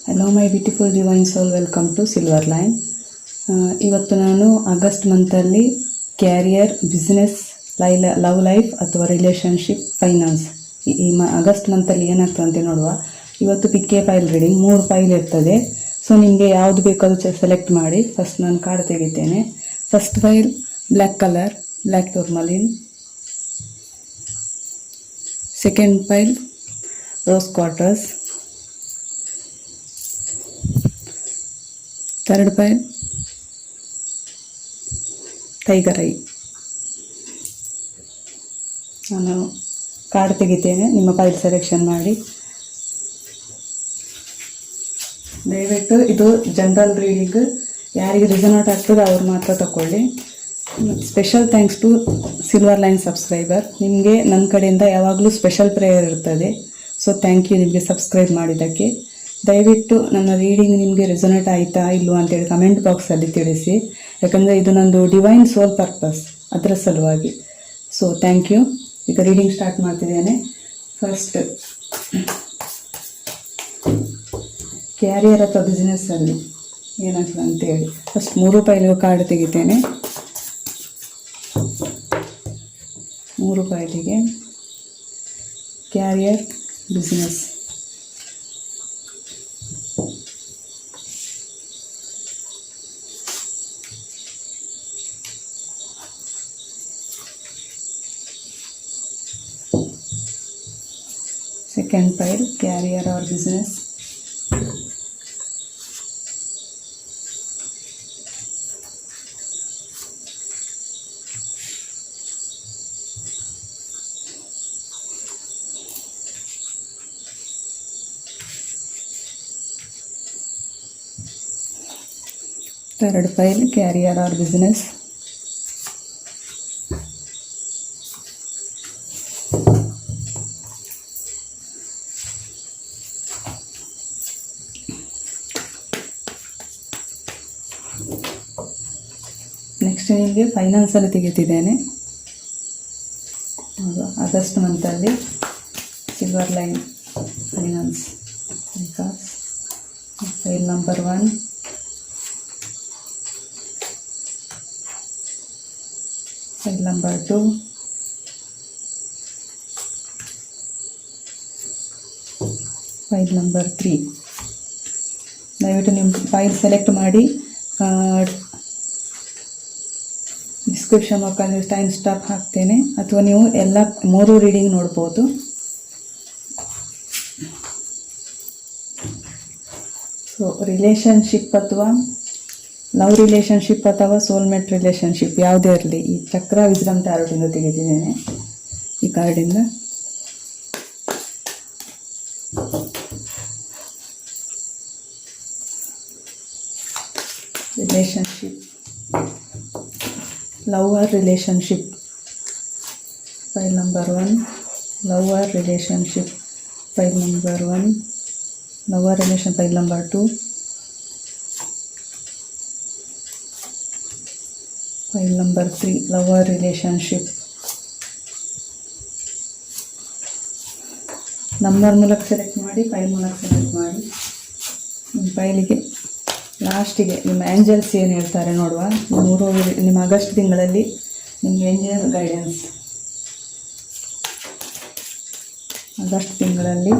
Hello my beautiful divine soul, welcome to silver Line. ಇವತ್ತು ನಾನು August ಮಂತಲ್ಲಿ career, business, love life ಅಥವಾ relationship, finance ಈ August ಮಂತಲ್ಲಿ ಏನಾಗ್ತದೆ ಅಂತ ನೋಡುವ. ಇವತ್ತು ಪಿಕ್ಕೆ ಫೈಲ್ ರೀಡಿಂಗ್ 3 ಫೈಲ್ ಇರ್ತದೆ. ಸೊ ನಿಮಗೆ ಯಾವುದು ಬೇಕಾದರೂ ಸೆಲೆಕ್ಟ್ ಮಾಡಿ. ಫಸ್ಟ್ ನಾನು ಕಾರ್ಡ್ ತೆಗಿತೇನೆ. First pile black colour, black tourmaline. Second pile rose quarters. Third pile tiger eye. ನಾನು ಕಾರ್ಡ್ ತೆಗಿತೇನೆ, ನಿಮ್ಮ ಫೈಲ್ ಸೆಲೆಕ್ಷನ್ ಮಾಡಿ. ದಯವಿಟ್ಟು ಇದು ಜನರಲ್ ರೀಡಿಂಗ್, ಯಾರಿಗೆ ರಿಸನೇಟ್ ಆಗ್ತದೆ ಅವ್ರು ಮಾತ್ರ ತಗೊಳ್ಳಿ. Special thanks to silver line subscriber. ನಿಮಗೆ ನನ್ನ ಕಡೆಯಿಂದ ಯಾವಾಗಲೂ ಸ್ಪೆಷಲ್ ಪ್ರೇಯರ್ ಇರ್ತದೆ. ಸೊ ಥ್ಯಾಂಕ್ ಯು ನಿಮಗೆ ಸಬ್ಸ್ಕ್ರೈಬ್ ಮಾಡಿದ್ದಕ್ಕೆ. ದಯವಿಟ್ಟು ನನ್ನ ರೀಡಿಂಗ್ ನಿಮಗೆ ರೆಸೊನೇಟ್ ಆಯಿತಾ ಇಲ್ವಾ ಅಂತೇಳಿ ಕಮೆಂಟ್ ಬಾಕ್ಸಲ್ಲಿ ತಿಳಿಸಿ. ಯಾಕಂದರೆ ಇದು ನಂದು ಡಿವೈನ್ ಸೋಲ್ ಪರ್ಪಸ್, ಅದರ ಸಲುವಾಗಿ. So thank you. ಈಗ ರೀಡಿಂಗ್ ಸ್ಟಾರ್ಟ್ ಮಾಡ್ತಿದ್ದೇನೆ. ಫಸ್ಟ್ ಕ್ಯಾರಿಯರ್ ಅಥವಾ ಬಿಸ್ನೆಸ್ಸಲ್ಲಿ ಏನಾಗ್ತದೆ ಅಂತೇಳಿ ಫಸ್ಟ್ 3 ಫೈಲಿಗೆ ಕಾರ್ಡ್ ತೆಗಿತೇನೆ. 3 ಫೈಲಿಗೆ career, business. Second file, career or business. Third file, career or business. Next ನಿಮಗೆ ಫೈನಾನ್ಸಲ್ಲಿ ತೆಗೆತಿದ್ದೇನೆ. ಆಗಸ್ಟ್ ಮಂತಲ್ಲಿ Silver Line finance because pile number 1, file number 2, pile number 3. ದಯವಿಟ್ಟು ನಿಮ್ಮ ಫೈಲ್ ಸೆಲೆಕ್ಟ್ ಮಾಡಿ. ಡಿಸ್ಕ್ರಿಪ್ಷನ್ ಬಾಕ್ಸಲ್ಲಿ ಟೈಮ್ ಸ್ಟಾಪ್ ಹಾಕ್ತೇನೆ, ಅಥವಾ ನೀವು ಎಲ್ಲ 3 ರೀಡಿಂಗ್ ನೋಡ್ಬೋದು. ಸೊ ರಿಲೇಷನ್ಶಿಪ್ ಅಥವಾ ಲವ್ ರಿಲೇಷನ್ಶಿಪ್ ಅಥವಾ ಸೋಲ್ಮೇಟ್ ರಿಲೇಷನ್ಶಿಪ್ ಯಾವುದೇ ಇರಲಿ, ಈ ಚಕ್ರ ವಿಸ್ಡಮ್ ಟ್ಯಾರೋಟಿಂದ ತೆಗೆದಿದ್ದೇನೆ. ಈ ಕಾರ್ಡಿಂದ relationship, love or relationship, file number 1, love or relationship, file number 1, love or relation, file number 2, file number 3, love or relationship. Number ಮೂಲಕ ಸೆಲೆಕ್ಟ್ ಮಾಡಿ, ಫೈಲ್ ಮೂಲಕ ಸೆಲೆಕ್ಟ್ ಮಾಡಿ. ನಿಮ್ಮ ಫೈಲಿಗೆ ಲಾಸ್ಟಿಗೆ ನಿಮ್ಮ ಏಂಜಲ್ಸ್ ಏನು ಹೇಳ್ತಾರೆ ನೋಡುವ. ನಿಮ್ಮ ಆಗಸ್ಟ್ ತಿಂಗಳಲ್ಲಿ ನಿಮಗೆ ಏಂಜಲ್ ಗೈಡೆನ್ಸ್, ಆಗಸ್ಟ್ ತಿಂಗಳಲ್ಲಿ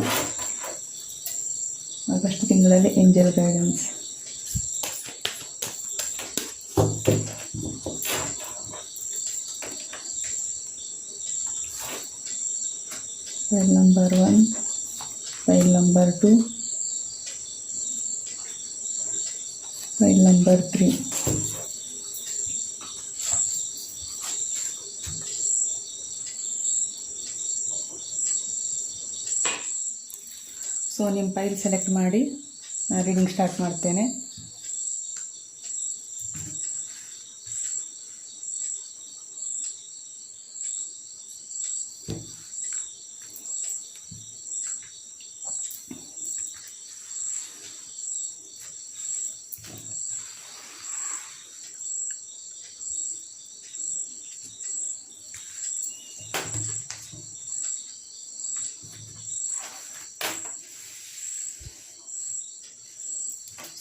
angel guidance. File number 1, file number 2, file number 3. So ನಿಮ್ಮ ಫೈಲ್ ಸೆಲೆಕ್ಟ್ ಮಾಡಿ ರೀಡಿಂಗ್ ಸ್ಟಾರ್ಟ್ ಮಾಡ್ತೇನೆ.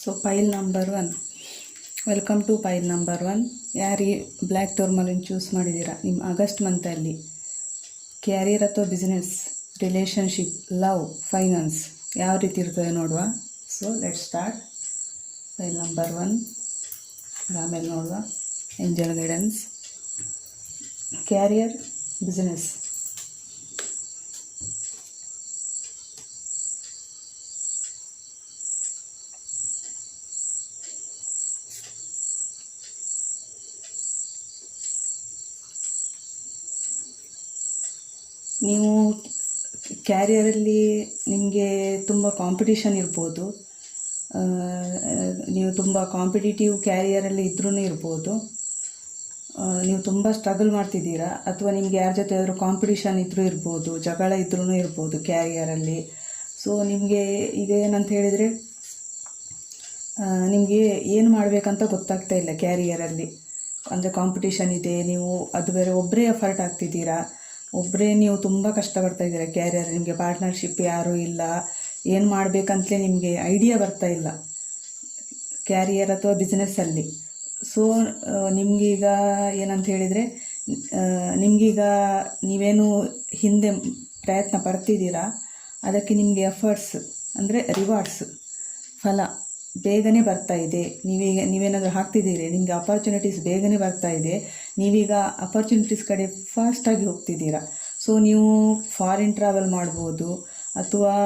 So file number 1, welcome to file number 1. ಯಾರಿಗೆ ಬ್ಲ್ಯಾಕ್ ಟರ್ಮಲಿನ್ ಚೂಸ್ ಮಾಡಿದ್ದೀರಾ, ನಿಮ್ಮ ಆಗಸ್ಟ್ ಮಂತಲ್ಲಿ ಕ್ಯಾರಿಯರ್ ಅಥವಾ ಬಿಸ್ನೆಸ್, ರಿಲೇಷನ್ಶಿಪ್, ಲವ್, ಫೈನಾನ್ಸ್ ಯಾವ ರೀತಿ ಇರ್ತದೆ ನೋಡುವ. So let start. File number 1, ಆಮೇಲೆ ನೋಡುವ ಏಂಜಲ್ ಗೈಡೆನ್ಸ್, ಕ್ಯಾರಿಯರ್, ಬಿಸ್ನೆಸ್. ನೀವು ಕ್ಯಾರಿಯರಲ್ಲಿ ನಿಮಗೆ ತುಂಬ ಕಾಂಪಿಟಿಷನ್ ಇರ್ಬೋದು, ನೀವು ತುಂಬ ಕಾಂಪಿಟೇಟಿವ್ ಕ್ಯಾರಿಯರಲ್ಲಿ ಇದ್ರೂ ಇರ್ಬೋದು, ನೀವು ತುಂಬ ಸ್ಟ್ರಗಲ್ ಮಾಡ್ತಿದ್ದೀರಾ, ಅಥವಾ ನಿಮಗೆ ಯಾರ ಜೊತೆ ಆದರೂ ಕಾಂಪಿಟಿಷನ್ ಇದ್ರೂ ಇರ್ಬೋದು, ಜಗಳ ಇದ್ರೂ ಇರ್ಬೋದು ಕ್ಯಾರಿಯರಲ್ಲಿ. ಸೊ ನಿಮಗೆ ಈಗ ಏನಂತ ಹೇಳಿದರೆ, ನಿಮಗೆ ಏನು ಮಾಡಬೇಕಂತ ಗೊತ್ತಾಗ್ತಾ ಇಲ್ಲ ಕ್ಯಾರಿಯರಲ್ಲಿ. ಅಂದರೆ ಕಾಂಪಿಟಿಷನ್ ಇದೆ, ನೀವು ಅದು ಬೇರೆ ಒಬ್ಬರೇ ಎಫರ್ಟ್ ಆಗ್ತಿದ್ದೀರಾ, ಒಬ್ಬರೇ ನೀವು ತುಂಬ ಕಷ್ಟಪಡ್ತಾ ಇದ್ದೀರಾ ಕ್ಯಾರಿಯರ್. ನಿಮಗೆ ಪಾರ್ಟ್ನರ್ಶಿಪ್ ಯಾರೂ ಇಲ್ಲ, ಏನು ಮಾಡಬೇಕಂತಲೇ ನಿಮಗೆ ಐಡಿಯಾ ಬರ್ತಾ ಇಲ್ಲ ಕ್ಯಾರಿಯರ್ ಅಥವಾ ಬಿಸ್ನೆಸ್ಸಲ್ಲಿ. ಸೊ ನಿಮಗೀಗ ಏನಂತ ಹೇಳಿದರೆ, ನಿಮಗೀಗ ನೀವೇನು ಹಿಂದೆ ಪ್ರಯತ್ನ ಪಡ್ತಿದ್ದೀರಾ ಅದಕ್ಕೆ ನಿಮಗೆ ಎಫರ್ಟ್ಸ್ ಅಂದರೆ ರಿವಾರ್ಡ್ಸ್, ಫಲ ಬೇಗನೆ ಬರ್ತಾ ಇದೆ. ನೀವೇನಾದರೂ ಹಾಕ್ತಿದ್ದೀರಿ, ನಿಮಗೆ ಅಪರ್ಚುನಿಟೀಸ್ ಬೇಗನೆ ಬರ್ತಾ ಇದೆ, ನೀವೀಗ ಅಪರ್ಚುನಿಟೀಸ್ ಕಡೆ ಫಾಸ್ಟಾಗಿ ಹೋಗ್ತಿದ್ದೀರಾ. ಸೊ ನೀವು ಫಾರಿನ್ ಟ್ರಾವೆಲ್ ಮಾಡ್ಬೋದು, ಅಥವಾ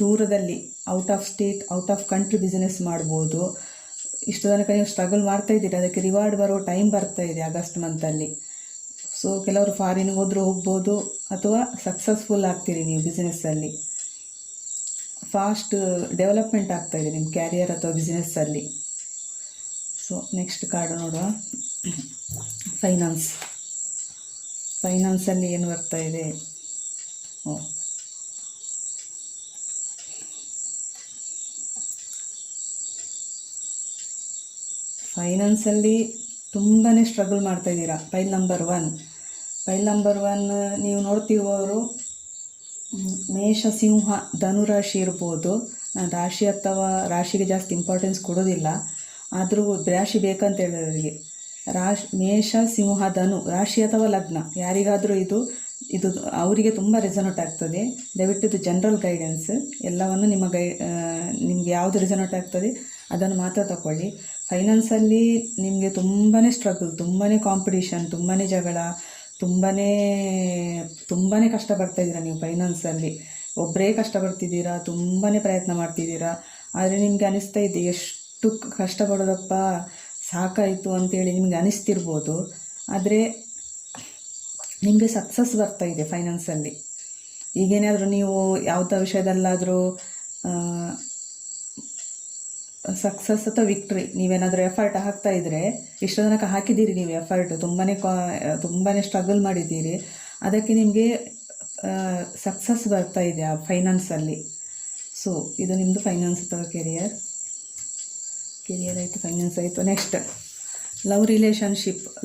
ದೂರದಲ್ಲಿ out of state, out of country business ಮಾಡ್ಬೋದು. ಇಷ್ಟು ತನಕ ನೀವು ಸ್ಟ್ರಗಲ್ ಮಾಡ್ತಾ ಇದ್ದೀರಿ, ಅದಕ್ಕೆ ರಿವಾರ್ಡ್ ಬರೋ ಟೈಮ್ ಬರ್ತಾ ಇದೆ ಆಗಸ್ಟ್ ಮಂತಲ್ಲಿ. ಸೊ ಕೆಲವರು ಫಾರಿನ್ಗೆ ಹೋದರೂ ಹೋಗ್ಬೋದು, ಅಥವಾ ಸಕ್ಸಸ್ಫುಲ್ ಆಗ್ತೀರಿ ನೀವು ಬಿಸ್ನೆಸ್ಸಲ್ಲಿ. ಫಾಸ್ಟ್ ಡೆವಲಪ್ಮೆಂಟ್ ಆಗ್ತಾಯಿದೆ ನಿಮ್ಮ ಕ್ಯಾರಿಯರ್ ಅಥವಾ ಬಿಸ್ನೆಸ್ಸಲ್ಲಿ. ಸೊ ನೆಕ್ಸ್ಟ್ ಕಾರ್ಡ್ ನೋಡುವ, ಫೈನಾನ್ಸಲ್ಲಿ ಏನು ಬರ್ತಾ ಇದೆ. ಫೈನಾನ್ಸಲ್ಲಿ ತುಂಬಾ ಸ್ಟ್ರಗಲ್ ಮಾಡ್ತಾಯಿದ್ದೀರಾ. ಪೈಲ್ ನಂಬರ್ 1 ನೀವು ನೋಡ್ತಿರುವವರು ಮೇಷ, ಸಿಂಹ, ಧನುರಾಶಿ ಇರ್ಬೋದು. ನಾನು ರಾಶಿ ಅಥವಾ ರಾಶಿಗೆ ಜಾಸ್ತಿ ಇಂಪಾರ್ಟೆನ್ಸ್ ಕೊಡೋದಿಲ್ಲ, ಆದರೂ ರಾಶಿ ಬೇಕಂತ ಹೇಳಿದವರಿಗೆ ಮೇಷ, ಸಿಂಹ, ಧನು ರಾಶಿ ಅಥವಾ ಲಗ್ನ ಯಾರಿಗಾದರೂ ಇದು ಅವರಿಗೆ ತುಂಬ ರೆಸನೇಟ್ ಆಗ್ತದೆ. ದಯವಿಟ್ಟು ಇದು ಜನರಲ್ ಗೈಡೆನ್ಸ್, ಎಲ್ಲವನ್ನು ನಿಮಗೆ ಯಾವುದು ರೆಸನೇಟ್ ಆಗ್ತದೆ ಅದನ್ನು ಮಾತ್ರ ತಗೊಳ್ಳಿ. ಫೈನಾನ್ಸಲ್ಲಿ ನಿಮಗೆ ತುಂಬಾ ಸ್ಟ್ರಗಲ್, ತುಂಬಾ ಕಾಂಪಿಟಿಷನ್, ತುಂಬಾ ಜಗಳ, ತುಂಬಾ ಕಷ್ಟಪಡ್ತಾಯಿದ್ದೀರಾ ನೀವು ಫೈನಾನ್ಸಲ್ಲಿ. ಒಬ್ಬರೇ ಕಷ್ಟಪಡ್ತಿದ್ದೀರಾ, ತುಂಬಾ ಪ್ರಯತ್ನ ಮಾಡ್ತಿದ್ದೀರಾ. ಆದರೆ ನಿಮಗೆ ಅನಿಸ್ತಾ ಇದೆ ಎಷ್ಟು ಕಷ್ಟಪಡೋದಪ್ಪ, ಸಾಕಾಯಿತು ಅಂತೇಳಿ ನಿಮಗೆ ಅನಿಸ್ತಿರ್ಬೋದು. ಆದರೆ ನಿಮಗೆ ಸಕ್ಸಸ್ ಬರ್ತಾ ಇದೆ ಫೈನಾನ್ಸಲ್ಲಿ. ಈಗೇನಾದರೂ ನೀವು ಯಾವುದೋ ವಿಷಯದಲ್ಲಾದರೂ ಸಕ್ಸಸ್ ಅಥವಾ ವಿಕ್ಟ್ರಿ, ನೀವೇನಾದರೂ ಎಫರ್ಟ್ ಹಾಕ್ತಾ ಇದ್ದರೆ, ಇಷ್ಟು ತನಕ ಹಾಕಿದ್ದೀರಿ ನೀವು ಎಫರ್ಟ್, ತುಂಬಾ ಸ್ಟ್ರಗಲ್ ಮಾಡಿದ್ದೀರಿ, ಅದಕ್ಕೆ ನಿಮಗೆ ಸಕ್ಸಸ್ ಬರ್ತಾ ಇದೆ ಆ ಫೈನಾನ್ಸಲ್ಲಿ. ಸೊ ಇದು ನಿಮ್ಮದು ಫೈನಾನ್ಸ್ ಅಥವಾ ಕೆರಿಯರ್ ಆಯಿತು, ಫೈನಾನ್ಸ್ ಆಯಿತು. ನೆಕ್ಸ್ಟ್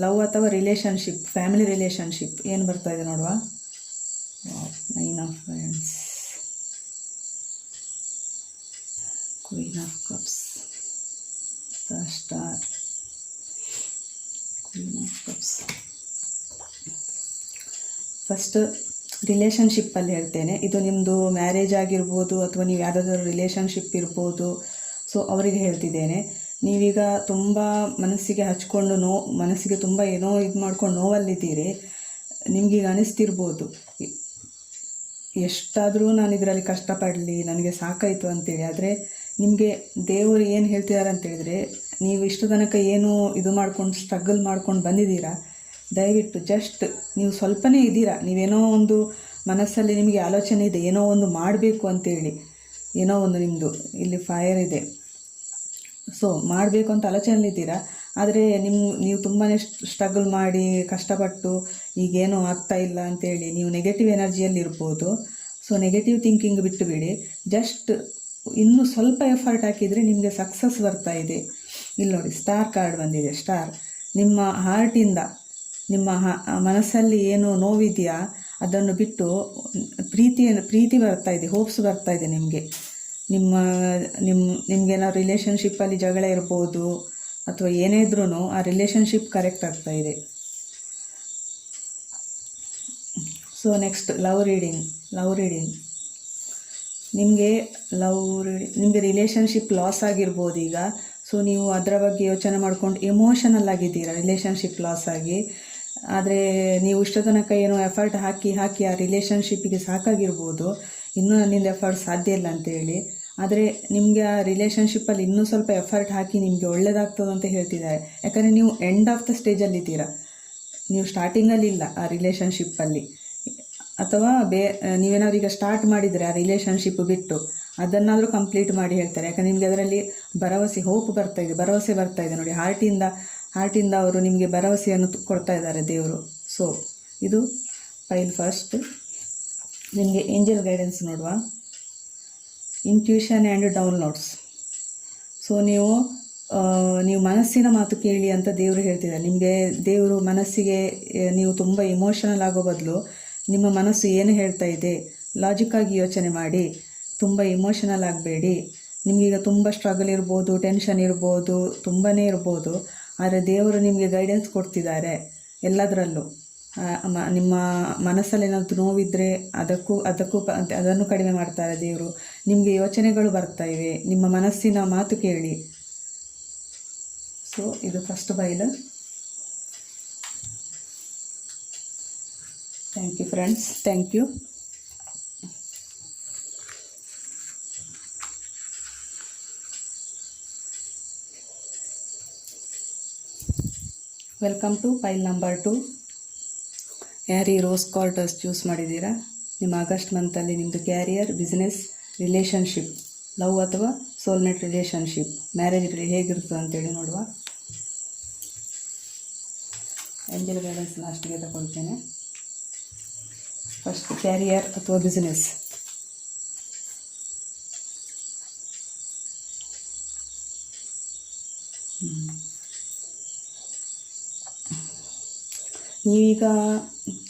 ಲವ್ ಅಥವಾ ರಿಲೇಷನ್ಶಿಪ್, ಫ್ಯಾಮಿಲಿ ರಿಲೇಷನ್ಶಿಪ್ ಏನು ಬರ್ತಾ ಇದೆ ನೋಡುವ. 9 of wands, queen of cups, the star, queen of cups. First ರಿಲೇಷನ್ಶಿಪ್ಪಲ್ಲಿ ಹೇಳ್ತೇನೆ. ಇದು ನಿಮ್ಮದು ಮ್ಯಾರೇಜ್ ಆಗಿರ್ಬೋದು, ಅಥವಾ ನೀವು ಯಾವುದಾದ್ರೂ ರಿಲೇಷನ್ಶಿಪ್ ಇರ್ಬೋದು. ಸೊ ಅವರಿಗೆ ಹೇಳ್ತಿದ್ದೇನೆ, ನೀವೀಗ ತುಂಬ ಮನಸ್ಸಿಗೆ ಹಚ್ಕೊಂಡು ಮನಸ್ಸಿಗೆ ತುಂಬ ಏನೋ ಇದು ಮಾಡ್ಕೊಂಡು ನೋವಲ್ಲಿದ್ದೀರಿ. ನಿಮಗೀಗ ಅನಿಸ್ತಿರ್ಬೋದು, ಎಷ್ಟಾದರೂ ನಾನು ಇದರಲ್ಲಿ ಕಷ್ಟಪಡಲಿ, ನನಗೆ ಸಾಕಾಯಿತು ಅಂತೇಳಿ. ಆದರೆ ನಿಮಗೆ ದೇವರು ಏನು ಹೇಳ್ತಿದ್ದಾರೆ ಅಂತೇಳಿದರೆ, ನೀವು ಇಷ್ಟು ತನಕ ಏನು ಇದು ಮಾಡ್ಕೊಂಡು ಸ್ಟ್ರಗಲ್ ಮಾಡ್ಕೊಂಡು ಬಂದಿದ್ದೀರಾ, ದಯವಿಟ್ಟು ಜಸ್ಟ್ ನೀವು ಸ್ವಲ್ಪನೇ ಇದ್ದೀರಾ, ನೀವೇನೋ ಒಂದು ಮನಸ್ಸಲ್ಲಿ ನಿಮಗೆ ಆಲೋಚನೆ ಇದೆ, ಏನೋ ಒಂದು ಮಾಡಬೇಕು ಅಂತೇಳಿ, ಏನೋ ಒಂದು ನಿಮ್ಮದು ಇಲ್ಲಿ ಫೈರ್ ಇದೆ. ಸೊ ಮಾಡಬೇಕು ಅಂತ ಆಲೋಚನೆಯಲ್ಲಿದ್ದೀರಾ, ಆದರೆ ನೀವು ತುಂಬಾ ಸ್ಟ್ರಗಲ್ ಮಾಡಿ ಕಷ್ಟಪಟ್ಟು ಈಗೇನೂ ಆಗ್ತಾ ಇಲ್ಲ ಅಂತೇಳಿ ನೀವು ನೆಗೆಟಿವ್ ಎನರ್ಜಿಯಲ್ಲಿ ಇರ್ಬೋದು. ಸೊ ನೆಗೆಟಿವ್ ಥಿಂಕಿಂಗ್ ಬಿಟ್ಟುಬಿಡಿ, ಜಸ್ಟ್ ಇನ್ನೂ ಸ್ವಲ್ಪ ಎಫರ್ಟ್ ಹಾಕಿದರೆ ನಿಮಗೆ ಸಕ್ಸಸ್ ಬರ್ತಾ ಇದೆ. ಇಲ್ಲಿ ನೋಡಿ, ಸ್ಟಾರ್ ಕಾರ್ಡ್ ಬಂದಿದೆ. ಸ್ಟಾರ್, ನಿಮ್ಮ ಹಾರ್ಟಿಂದ, ನಿಮ್ಮ ಮನಸ್ಸಲ್ಲಿ ಏನು ನೋವಿದೆಯಾ ಅದನ್ನು ಬಿಟ್ಟು ಪ್ರೀತಿ ಬರ್ತಾ ಇದೆ, ಹೋಪ್ಸ್ ಬರ್ತಾ ಇದೆ ನಿಮಗೆ. ನಿಮ್ಮ ನಿಮಗೇನೋ ರಿಲೇಷನ್ಶಿಪ್ಪಲ್ಲಿ ಜಗಳ ಇರ್ಬೋದು ಅಥವಾ ಏನೇ ಇದ್ರೂ ಆ ರಿಲೇಷನ್ಶಿಪ್ ಕರೆಕ್ಟ್ ಆಗ್ತಾ ಇದೆ. ಸೊ ನೆಕ್ಸ್ಟ್ ಲವ್ ರೀಡಿಂಗ್ ನಿಮಗೆ ರಿಲೇಷನ್ಶಿಪ್ ಲಾಸ್ ಆಗಿರ್ಬೋದು ಈಗ. ಸೊ ನೀವು ಅದರ ಬಗ್ಗೆ ಯೋಚನೆ ಮಾಡ್ಕೊಂಡು ಎಮೋಷನಲ್ ಆಗಿದ್ದೀರಾ ರಿಲೇಷನ್ಶಿಪ್ ಲಾಸ್ ಆಗಿ. ಆದರೆ ನೀವು ಇಷ್ಟ ತನಕ ಏನೋ ಎಫರ್ಟ್ ಹಾಕಿ ಆ ರಿಲೇಷನ್ಶಿಪ್ಪಿಗೆ ಸಾಕಾಗಿರ್ಬೋದು, ಇನ್ನೂ ನನ್ನಿಂದ ಎಫರ್ಟ್ ಸಾಧ್ಯ ಇಲ್ಲ ಅಂತೇಳಿ. ಆದರೆ ನಿಮಗೆ ಆ ರಿಲೇಷನ್ಶಿಪ್ಪಲ್ಲಿ ಇನ್ನೂ ಸ್ವಲ್ಪ ಎಫರ್ಟ್ ಹಾಕಿ ನಿಮಗೆ ಒಳ್ಳೆಯದಾಗ್ತದೆ ಅಂತ ಹೇಳ್ತಿದ್ದಾರೆ. ಯಾಕಂದರೆ ನೀವು ಎಂಡ್ ಆಫ್ ದ ಸ್ಟೇಜಲ್ಲಿದ್ದೀರಾ, ನೀವು ಸ್ಟಾರ್ಟಿಂಗಲ್ಲಿ ಇಲ್ಲ ಆ ರಿಲೇಷನ್ಶಿಪ್ಪಲ್ಲಿ. ಅಥವಾ ನೀವೇನಾದ್ರು ಈಗ ಸ್ಟಾರ್ಟ್ ಮಾಡಿದರೆ ಆ ರಿಲೇಷನ್ಶಿಪ್ ಬಿಟ್ಟು ಅದನ್ನಾದರೂ ಕಂಪ್ಲೀಟ್ ಮಾಡಿ ಹೇಳ್ತಾರೆ. ಯಾಕಂದರೆ ನಿಮಗೆ ಅದರಲ್ಲಿ ಭರವಸೆ ಬರ್ತಾ ಇದೆ ನೋಡಿ. ಹಾರ್ಟಿಂದ ಅವರು ನಿಮಗೆ ಭರವಸೆಯನ್ನು ಕೊಡ್ತಾ ಇದ್ದಾರೆ ದೇವರು. ಸೊ ಇದು ಫೈಲ್ ಫಸ್ಟ್. ನಿಮಗೆ ಏಂಜಲ್ ಗೈಡೆನ್ಸ್ ನೋಡುವ. Intuition and downloads. ಸೊ ನೀವು ಮನಸ್ಸಿನ ಮಾತು ಕೇಳಿ ಅಂತ ದೇವರು ಹೇಳ್ತಿದ್ದಾರೆ. ನಿಮಗೆ ದೇವರು ಮನಸ್ಸಿಗೆ ನೀವು ತುಂಬ ಇಮೋಷನಲ್ ಆಗೋ ಬದಲು ನಿಮ್ಮ ಮನಸ್ಸು ಏನು ಹೇಳ್ತಾ ಇದೆ ಲಾಜಿಕ್ಕಾಗಿ ಯೋಚನೆ ಮಾಡಿ, ತುಂಬ ಇಮೋಷನಲ್ ಆಗಬೇಡಿ. ನಿಮಗೀಗ ತುಂಬ ಸ್ಟ್ರಗಲ್ ಇರ್ಬೋದು, ಟೆನ್ಷನ್ ಇರ್ಬೋದು, ತುಂಬಾ ಇರ್ಬೋದು. ಆದರೆ ದೇವರು ನಿಮಗೆ ಗೈಡೆನ್ಸ್ ಕೊಡ್ತಿದ್ದಾರೆ ಎಲ್ಲದರಲ್ಲೂ. ನಿಮ್ಮ ಮನಸ್ಸಲ್ಲಿ ಏನಾದರೂ ನೋವಿದ್ದರೆ ಅದನ್ನು ಕಡಿಮೆ ಮಾಡ್ತಾರೆ ದೇವರು. ನಿಮಗೆ ಯೋಚನೆಗಳು ಬರ್ತಾ ಇವೆ, ನಿಮ್ಮ ಮನಸ್ಸಿನ ಮಾತು ಕೇಳಿ. ಸೊ ಇದು first file. Thank you friends, thank you. Welcome to file number 2. ಯಾರು ಈ ರೋಸ್ ಕಾರ್ಡಸ್ ಚೂಸ್ ಮಾಡಿದ್ದೀರಾ, ನಿಮ್ಮ ಆಗಸ್ಟ್ ಮಂತಲ್ಲಿ ನಿಮ್ಮದು ಕ್ಯಾರಿಯರ್, ಬಿಸ್ನೆಸ್, ರಿಲೇಷನ್ಶಿಪ್, ಲವ್ ಅಥವಾ ಸೋಲ್ಮೇಟ್ ರಿಲೇಷನ್ಶಿಪ್, ಮ್ಯಾರೇಜ್ ಹೇಗಿರ್ತದೆ ಅಂತೇಳಿ ನೋಡುವ. ಏಂಜಲ್ ಗೈಡೆನ್ಸ್ ಲಾಸ್ಟಿಗೆ ತಗೊಳ್ತೇನೆ. ಫಸ್ಟ್ ಕ್ಯಾರಿಯರ್ ಅಥವಾ ಬಿಸ್ನೆಸ್. ನೀವೀಗ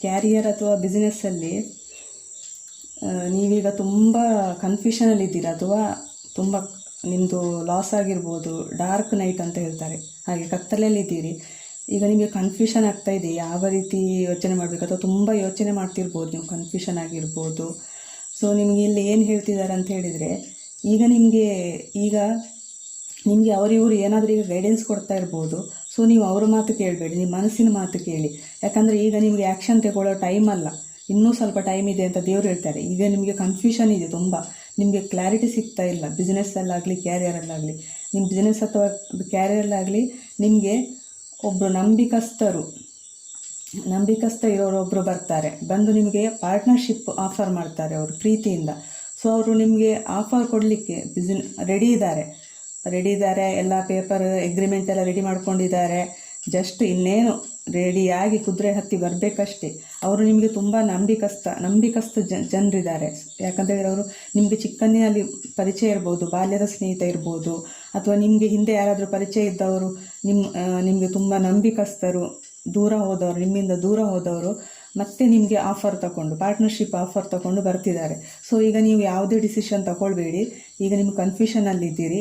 ಕ್ಯಾರಿಯರ್ ಅಥವಾ ಬಿಸ್ನೆಸ್ಸಲ್ಲಿ ನೀವೀಗ ತುಂಬ ಕನ್ಫ್ಯೂಷನಲ್ಲಿದ್ದೀರಾ ಅಥವಾ ತುಂಬ ನಿಮ್ಮದು ಲಾಸ್ ಆಗಿರ್ಬೋದು, ಡಾರ್ಕ್ ನೈಟ್ ಅಂತ ಹೇಳ್ತಾರೆ, ಹಾಗೆ ಕತ್ತಲಲ್ಲಿದ್ದೀರಿ. ಈಗ ನಿಮಗೆ ಕನ್ಫ್ಯೂಷನ್ ಆಗ್ತಾಯಿದೆ, ಯಾವ ರೀತಿ ಯೋಚನೆ ಮಾಡಬೇಕು ಅಥವಾ ತುಂಬ ಯೋಚನೆ ಮಾಡ್ತಿರ್ಬೋದು, ನೀವು ಕನ್ಫ್ಯೂಷನ್ ಆಗಿರ್ಬೋದು. ಸೊ ನಿಮಗೆ ಇಲ್ಲಿ ಏನು ಹೇಳ್ತಿದ್ದಾರೆ ಅಂತ ಹೇಳಿದರೆ, ಈಗ ನಿಮಗೆ ಅವರಿವರು ಏನಾದರೂ ಈಗ ಗೈಡೆನ್ಸ್ ಕೊಡ್ತಾ ಇರ್ಬೋದು. ಸೊ ನೀವು ಅವ್ರ ಮಾತು ಕೇಳಬೇಡಿ, ನಿಮ್ಮ ಮನಸ್ಸಿನ ಮಾತು ಕೇಳಿ. ಯಾಕಂದರೆ ಈಗ ನಿಮಗೆ ಆ್ಯಕ್ಷನ್ ತಗೊಳ್ಳೋ ಟೈಮ್ ಅಲ್ಲ, ಇನ್ನೂ ಸ್ವಲ್ಪ ಟೈಮ್ ಇದೆ ಅಂತ ದೇವರು ಹೇಳ್ತಾರೆ. ಈಗ ನಿಮಗೆ ಕನ್ಫ್ಯೂಷನ್ ಇದೆ, ತುಂಬ ನಿಮಗೆ ಕ್ಲಾರಿಟಿ ಸಿಗ್ತಾ ಇಲ್ಲ. ಬಿಸ್ನೆಸ್ಸಲ್ಲಾಗಲಿ ಕ್ಯಾರಿಯರಲ್ಲಾಗಲಿ, ನಿಮ್ಮ ಬಿಸ್ನೆಸ್ ಅಥವಾ ಕ್ಯಾರಿಯರಲ್ಲಾಗಲಿ ನಿಮಗೆ ಒಬ್ಬರು ನಂಬಿಕಸ್ಥ ಇರೋರೊಬ್ಬರು ಬರ್ತಾರೆ, ಬಂದು ನಿಮಗೆ ಪಾರ್ಟ್ನರ್ಶಿಪ್ ಆಫರ್ ಮಾಡ್ತಾರೆ ಅವರು ಪ್ರೀತಿಯಿಂದ. ಸೊ ಅವರು ನಿಮಗೆ ಆಫರ್ ಕೊಡಲಿಕ್ಕೆ ರೆಡಿ ಇದ್ದಾರೆ, ಎಲ್ಲ ಪೇಪರ್ ಎಗ್ರಿಮೆಂಟ್ ಎಲ್ಲ ರೆಡಿ ಮಾಡ್ಕೊಂಡಿದ್ದಾರೆ. ಜಸ್ಟ್ ಇನ್ನೇನು ರೆಡಿಯಾಗಿ ಕುದುರೆ ಹತ್ತಿ ಬರಬೇಕಷ್ಟೇ. ಅವರು ನಿಮಗೆ ತುಂಬ ನಂಬಿಕಸ್ಥ ಜನರಿದ್ದಾರೆ. ಯಾಕಂತೇಳಿದ್ರೆ ಅವರು ನಿಮಗೆ ಚಿಕ್ಕಂದಿನಲ್ಲಿ ಪರಿಚಯ ಇರ್ಬೋದು, ಬಾಲ್ಯದ ಸ್ನೇಹಿತ ಇರ್ಬೋದು, ಅಥವಾ ನಿಮಗೆ ಹಿಂದೆ ಯಾರಾದರೂ ಪರಿಚಯ ಇದ್ದವರು ನಿಮಗೆ ತುಂಬ ನಂಬಿಕಸ್ಥರು, ನಿಮ್ಮಿಂದ ದೂರ ಹೋದವರು ಮತ್ತೆ ನಿಮಗೆ ಪಾರ್ಟ್ನರ್ಶಿಪ್ ಆಫರ್ ತಗೊಂಡು ಬರ್ತಿದ್ದಾರೆ. ಸೊ ಈಗ ನೀವು ಯಾವುದೇ ಡಿಸಿಷನ್ ತಗೊಳ್ಬೇಡಿ. ಈಗ ನಿಮ್ಮ ಕನ್ಫ್ಯೂಷನಲ್ಲಿದ್ದೀರಿ,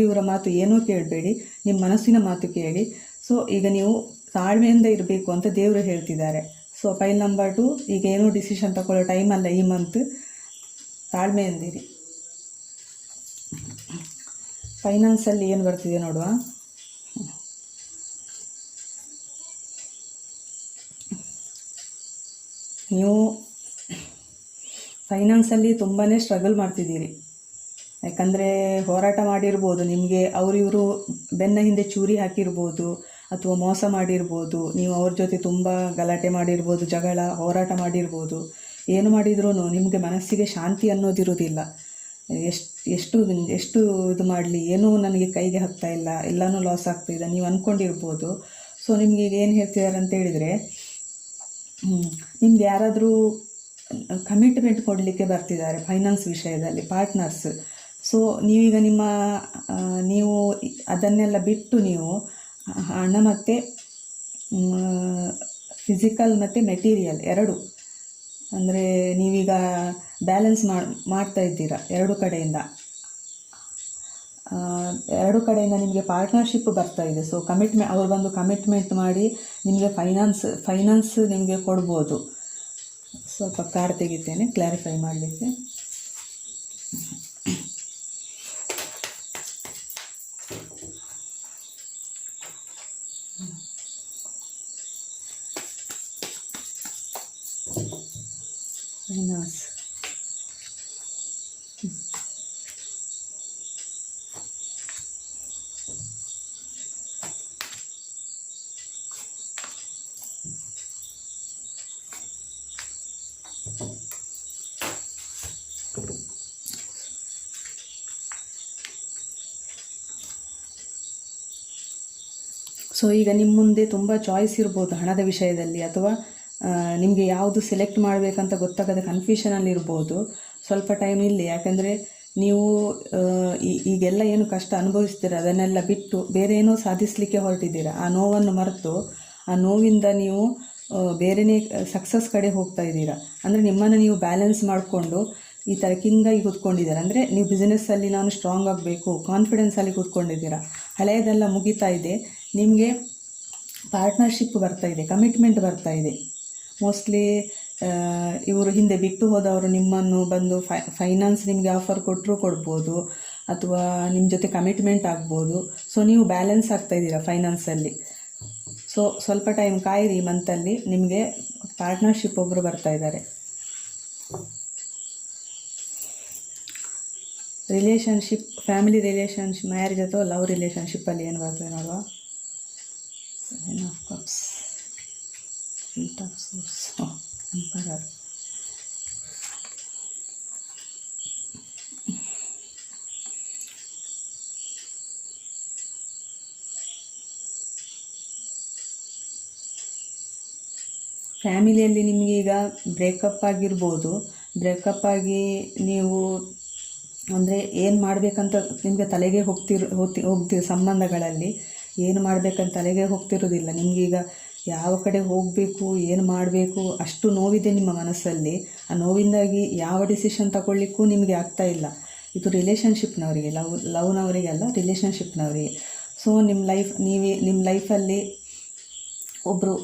ಇವರ ಮಾತು ಏನೂ ಕೇಳಬೇಡಿ, ನಿಮ್ಮ ಮನಸ್ಸಿನ ಮಾತು ಕೇಳಿ. ಸೊ ಈಗ ನೀವು ತಾಳ್ಮೆಯಿಂದ ಇರಬೇಕು ಅಂತ ದೇವರು ಹೇಳ್ತಿದ್ದಾರೆ. ಸೊ ಫೈಲ್ ನಂಬರ್ 2, ಈಗ ಏನೂ ಡಿಸಿಷನ್ ತಗೊಳ್ಳೋ ಟೈಮ್ ಅಲ್ಲ ಈ ಮಂತ್, ತಾಳ್ಮೆಯಿಂದಿರಿ. ಫೈನಾನ್ಸಲ್ಲಿ ಏನು ಬರ್ತಿದೆ ನೋಡುವ. ನೀವು ಫೈನಾನ್ಸಲ್ಲಿ ತುಂಬಾ ಸ್ಟ್ರಗಲ್ ಮಾಡ್ತಿದ್ದೀರಿ. ಯಾಕಂದರೆ ಹೋರಾಟ ಮಾಡಿರ್ಬೋದು, ನಿಮಗೆ ಇವರು ಬೆನ್ನ ಹಿಂದೆ ಚೂರಿ ಹಾಕಿರ್ಬೋದು ಅಥವಾ ಮೋಸ ಮಾಡಿರ್ಬೋದು. ನೀವು ಅವ್ರ ಜೊತೆ ತುಂಬ ಗಲಾಟೆ ಮಾಡಿರ್ಬೋದು, ಹೋರಾಟ ಮಾಡಿರ್ಬೋದು. ಏನು ಮಾಡಿದ್ರೂ ನಿಮಗೆ ಮನಸ್ಸಿಗೆ ಶಾಂತಿ ಅನ್ನೋದಿರೋದಿಲ್ಲ. ಎಷ್ಟು ಇದು ಮಾಡಲಿ, ಏನೂ ನನಗೆ ಕೈಗೆ ಹತ್ತಾ ಇಲ್ಲ, ಎಲ್ಲನೂ ಲಾಸ್ ಆಗ್ತಾಯಿದೆ ನೀವು ಅಂದ್ಕೊಂಡಿರ್ಬೋದು. ಸೊ ನಿಮಗೆ ಈಗ ಏನು ಹೇಳ್ತಿದ್ದಾರೆ ಅಂತ ಹೇಳಿದರೆ, ನಿಮ್ಗೆ ಯಾರಾದರೂ ಕಮಿಟ್ಮೆಂಟ್ ಕೊಡಲಿಕ್ಕೆ ಬರ್ತಿದ್ದಾರೆ ಫೈನಾನ್ಸ್ ವಿಷಯದಲ್ಲಿ, ಪಾರ್ಟ್ನರ್ಸ್. ಸೊ ನೀವೀಗ ನೀವು ಅದನ್ನೆಲ್ಲ ಬಿಟ್ಟು ನೀವು ಹಣ ಮತ್ತು ಫಿಸಿಕಲ್ ಮತ್ತು ಮೆಟೀರಿಯಲ್ ಎರಡು, ಅಂದರೆ ನೀವೀಗ ಬ್ಯಾಲೆನ್ಸ್ ಮಾಡ್ತಾ ಇದ್ದೀರಾ ಎರಡು ಕಡೆಯಿಂದ. ಎರಡು ಕಡೆಯಿಂದ ನಿಮಗೆ ಪಾರ್ಟ್ನರ್ಶಿಪ್ ಬರ್ತಾ ಇದೆ. ಸೊ ಅವ್ರು ಬಂದು ಕಮಿಟ್ಮೆಂಟ್ ಮಾಡಿ ನಿಮಗೆ ಫೈನಾನ್ಸ್ ನಿಮಗೆ ಕೊಡ್ಬೋದು. ಸ್ವಲ್ಪ ಕಾರ್ಡ್ ತೆಗಿತೇನೆ ಕ್ಲಾರಿಫೈ ಮಾಡಲಿಕ್ಕೆ. ಫೈನಾನ್ಸ್ ಸೊ ಈಗ ನಿಮ್ಮ ಮುಂದೆ ತುಂಬ ಚಾಯ್ಸ್ ಇರ್ಬೋದು ಹಣದ ವಿಷಯದಲ್ಲಿ, ಅಥವಾ ನಿಮಗೆ ಯಾವುದು ಸೆಲೆಕ್ಟ್ ಮಾಡಬೇಕಂತ ಗೊತ್ತಾಗದ ಕನ್ಫ್ಯೂಷನಲ್ಲಿ ಇರ್ಬೋದು. ಸ್ವಲ್ಪ ಟೈಮ್ ಇಲ್ಲಿ, ಯಾಕಂದರೆ ನೀವು ಈಗೆಲ್ಲ ಏನು ಕಷ್ಟ ಅನುಭವಿಸ್ತೀರ ಅದನ್ನೆಲ್ಲ ಬಿಟ್ಟು ಬೇರೆ ಏನೋ ಸಾಧಿಸಲಿಕ್ಕೆ ಹೊರಟಿದ್ದೀರಾ. ಆ ನೋವನ್ನು ಮರೆತು ಆ ನೋವಿಂದ ನೀವು ಬೇರೆಯೇ ಸಕ್ಸಸ್ ಕಡೆ ಹೋಗ್ತಾ ಇದ್ದೀರಾ. ಅಂದರೆ ನಿಮ್ಮನ್ನು ನೀವು ಬ್ಯಾಲೆನ್ಸ್ ಮಾಡಿಕೊಂಡು ಈ ಥರ ಕಿಂಗಾಗಿ ಕೂತ್ಕೊಂಡಿದ್ದೀರಾ. ಅಂದರೆ ನೀವು ಬಿಸ್ನೆಸ್ಸಲ್ಲಿ ನಾನು ಸ್ಟ್ರಾಂಗ್ ಆಗಬೇಕು ಕಾನ್ಫಿಡೆನ್ಸಲ್ಲಿ ಕೂತ್ಕೊಂಡಿದ್ದೀರಾ. ಹಳೆಯದೆಲ್ಲ ಮುಗಿತಾ ಇದೆ, ನಿಮಗೆ ಪಾರ್ಟ್ನರ್ಶಿಪ್ ಬರ್ತಾ ಇದೆ, ಕಮಿಟ್ಮೆಂಟ್ ಬರ್ತಾ ಇದೆ. ಮೋಸ್ಟ್ಲಿ ಇವರು ಹಿಂದೆ ಬಿಟ್ಟು ಹೋದವರು ನಿಮ್ಮನ್ನು ಬಂದು ಫೈನಾನ್ಸ್ ನಿಮಗೆ ಆಫರ್ ಕೊಟ್ಟರೂ ಕೊಡ್ಬೋದು, ಅಥವಾ ನಿಮ್ಮ ಜೊತೆ ಕಮಿಟ್ಮೆಂಟ್ ಆಗ್ಬೋದು. ಸೊ ನೀವು ಬ್ಯಾಲೆನ್ಸ್ ಆಗ್ತಾ ಇದ್ದೀರಾ ಫೈನಾನ್ಸಲ್ಲಿ. ಸೊ ಸ್ವಲ್ಪ ಟೈಮ್ ಕಾಯಿರಿ, ಮಂತಲ್ಲಿ ನಿಮಗೆ ಪಾರ್ಟ್ನರ್ಶಿಪ್ ಒಬ್ಬರು ಬರ್ತಾ ಇದ್ದಾರೆ. ರಿಲೇಷನ್ಶಿಪ್, ಫ್ಯಾಮಿಲಿ ರಿಲೇಷನ್ಶಿಪ್, ಮ್ಯಾರೇಜ್ ಅಥವಾ ಲವ್ ರಿಲೇಷನ್ಶಿಪ್ಪಲ್ಲಿ ಏನು ಬರ್ತದೆ ನೋಡುವ. 7 of Cups, 8 of Swords, Emperor. ಫ್ಯಾಮಿಲಿಯಲ್ಲಿ ನಿಮಗೆ ಈಗ ಬ್ರೇಕಪ್ ಆಗಿರ್ಬೋದು. ಬ್ರೇಕಪ್ ಆಗಿ ನೀವು ಅಂದರೆ ಏನು ಮಾಡಬೇಕಂತ ನಿಮಗೆ ತಲೆಗೆ ಹೋಗ್ತಿರೋ ಸಂಬಂಧಗಳಲ್ಲಿ ಏನು ಮಾಡಬೇಕಂತ ತಲೆಗೆ ಹೋಗ್ತಿರೋದಿಲ್ಲ. ನಿಮಗೀಗ ಯಾವ ಕಡೆ ಹೋಗಬೇಕು, ಏನು ಮಾಡಬೇಕು ಅಷ್ಟು ನೋವಿದೆ ನಿಮ್ಮ ಮನಸ್ಸಲ್ಲಿ. ಆ ನೋವಿಂದಾಗಿ ಯಾವ ಡಿಸಿಷನ್ ತಗೊಳ್ಳಿಕ್ಕೂ ನಿಮಗೆ ಆಗ್ತಾ ಇಲ್ಲ. ಇದು ರಿಲೇಷನ್ಶಿಪ್ನವರಿಗೆ, ಲವ್ನವರಿಗೆ ಅಲ್ಲ, ರಿಲೇಷನ್ಶಿಪ್ನವರಿಗೆ. ಸೊ ನಿಮ್ಮ ಲೈಫಲ್ಲಿ ಒಬ್ಬರು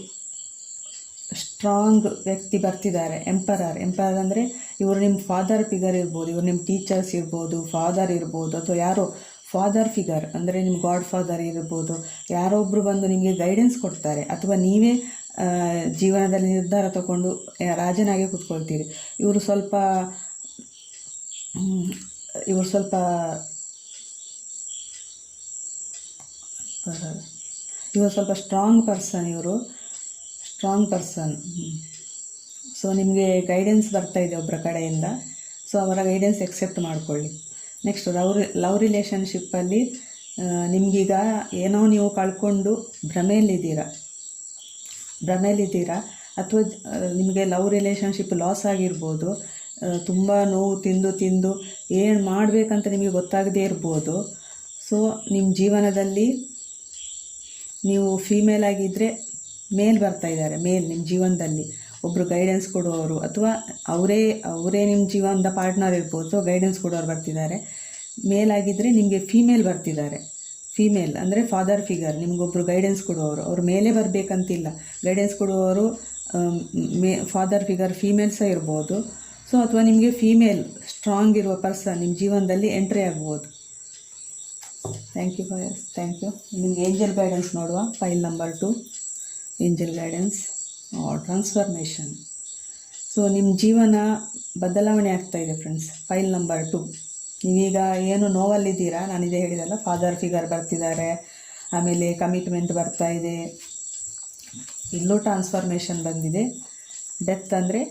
ಸ್ಟ್ರಾಂಗ್ ವ್ಯಕ್ತಿ ಬರ್ತಿದ್ದಾರೆ. ಎಂಪರರ್ ಅಂದರೆ ಇವರು ನಿಮ್ಮ ಫಾದರ್ ಫಿಗರ್ ಇರ್ಬೋದು, ಇವರು ನಿಮ್ಮ ಟೀಚರ್ಸ್ ಇರ್ಬೋದು, ಫಾದರ್ ಇರ್ಬೋದು, ಅಥವಾ ಯಾರೋ ಫಾದರ್ ಫಿಗರ್ ಅಂದರೆ ನಿಮ್ಮ ಗಾಡ್ ಫಾದರ್ ಇರ್ಬೋದು. ಯಾರೋ ಒಬ್ಬರು ಬಂದು ನಿಮಗೆ ಗೈಡೆನ್ಸ್ ಕೊಡ್ತಾರೆ, ಅಥವಾ ನೀವೇ ಜೀವನದಲ್ಲಿ ನಿರ್ಧಾರ ತಗೊಂಡು ರಾಜನಾಗೆ ಕೂತ್ಕೊಳ್ತೀರಿ. ಇವರು ಸ್ವಲ್ಪ ಸ್ಟ್ರಾಂಗ್ ಪರ್ಸನ್. ಸೊ ನಿಮಗೆ ಗೈಡೆನ್ಸ್ ಬರ್ತಾ ಇದೆ ಒಬ್ಬರ ಕಡೆಯಿಂದ. ಸೊ ಅವರ ಗೈಡೆನ್ಸ್ ಎಕ್ಸೆಪ್ಟ್ ಮಾಡಿಕೊಳ್ಳಿ. ನೆಕ್ಸ್ಟ್ ಲವ್ ರಿಲೇಷನ್ಶಿಪ್ಪಲ್ಲಿ ನಿಮಗೀಗ ಏನೋ ನೀವು ಕಳ್ಕೊಂಡು ಭ್ರಮೆಯಲ್ಲಿದ್ದೀರಾ, ಅಥವಾ ನಿಮಗೆ ಲವ್ ರಿಲೇಷನ್ಶಿಪ್ ಲಾಸ್ ಆಗಿರ್ಬೋದು. ತುಂಬ ನೋವು ತಿಂದು ಏನು ಮಾಡಬೇಕಂತ ನಿಮಗೆ ಗೊತ್ತಾಗದೇ ಇರ್ಬೋದು. ಸೊ ನಿಮ್ಮ ಜೀವನದಲ್ಲಿ ನೀವು ಫೀಮೇಲ್ ಆಗಿದ್ದರೆ ಮೇಲ್ ಬರ್ತಾ ಇದ್ದಾರೆ. ನಿಮ್ಮ ಜೀವನದಲ್ಲಿ ಒಬ್ಬರು ಗೈಡೆನ್ಸ್ ಕೊಡುವವರು, ಅಥವಾ ಅವರೇ ನಿಮ್ಮ ಜೀವನದ ಪಾರ್ಟ್ನರ್ ಇರ್ಬೋದು, ಅಥವಾ ಗೈಡೆನ್ಸ್ ಕೊಡೋರು ಬರ್ತಿದ್ದಾರೆ. ಮೇಲ್ ಆಗಿದ್ದರೆ ನಿಮಗೆ ಫೀಮೇಲ್ ಬರ್ತಿದ್ದಾರೆ. ಫೀಮೇಲ್ ಅಂದರೆ ಫಾದರ್ ಫಿಗರ್, ನಿಮಗೊಬ್ಬರು ಗೈಡೆನ್ಸ್ ಕೊಡುವವರು. ಅವ್ರ ಮೇಲೆ ಬರಬೇಕಂತಿಲ್ಲ, ಗೈಡೆನ್ಸ್ ಕೊಡುವವರು ಫಾದರ್ ಫಿಗರ್ ಫೀಮೇಲ್ ಸಹ ಇರ್ಬೋದು. ಸೊ ಅಥವಾ ನಿಮಗೆ ಫೀಮೇಲ್ ಸ್ಟ್ರಾಂಗ್ ಇರುವ ಪರ್ಸನ್ ನಿಮ್ಮ ಜೀವನದಲ್ಲಿ ಎಂಟ್ರಿ ಆಗ್ಬೋದು. Thank you. ನಿಮಗೆ ಏಂಜಲ್ ಗೈಡೆನ್ಸ್ ನೋಡುವ. File number 2, angel guidance, transformation. So ನಿಮ್ಮ ಜೀವನ ಬದಲಾವಣೆ ಆಗ್ತಾ ಇದೆ ಫ್ರೆಂಡ್ಸ್. ಫೈಲ್ ನಂಬರ್ 2, ನೀವೀಗ ಏನು ನೋವಲ್ಲಿದ್ದೀರಾ, ನಾನಿದೆ ಹೇಳಿದಲ್ಲ, ಫಾದರ್ ಫಿಗರ್ ಬರ್ತಿದ್ದಾರೆ, ಆಮೇಲೆ ಕಮಿಟ್ಮೆಂಟ್ ಬರ್ತಾ ಇದೆ, ಇಲ್ಲೂ ಟ್ರಾನ್ಸ್ಫರ್ಮೇಷನ್ ಬಂದಿದೆ. ಡೆತ್ ಅಂದರೆ